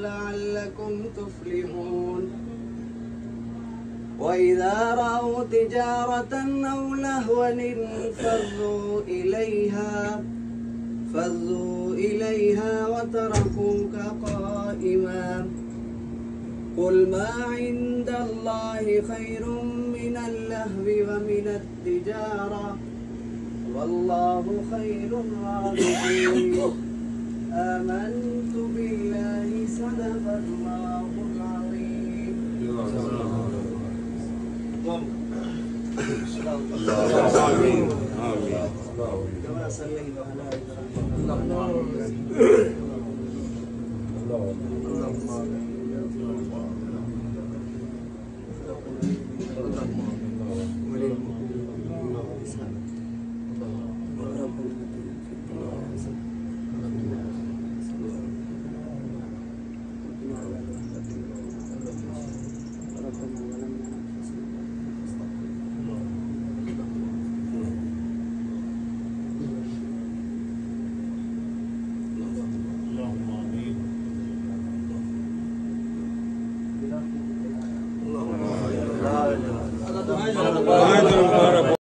لعلكم تفلحون. وإذا رأوا تجارة أو لهوا فضوا إليها وتركوك قائما. قل ما عند الله خير من اللهو ومن التجارة والله خير الرازقين. آمنت بالله صدق الله العظيم. آمين. كما صليت على إبراهيم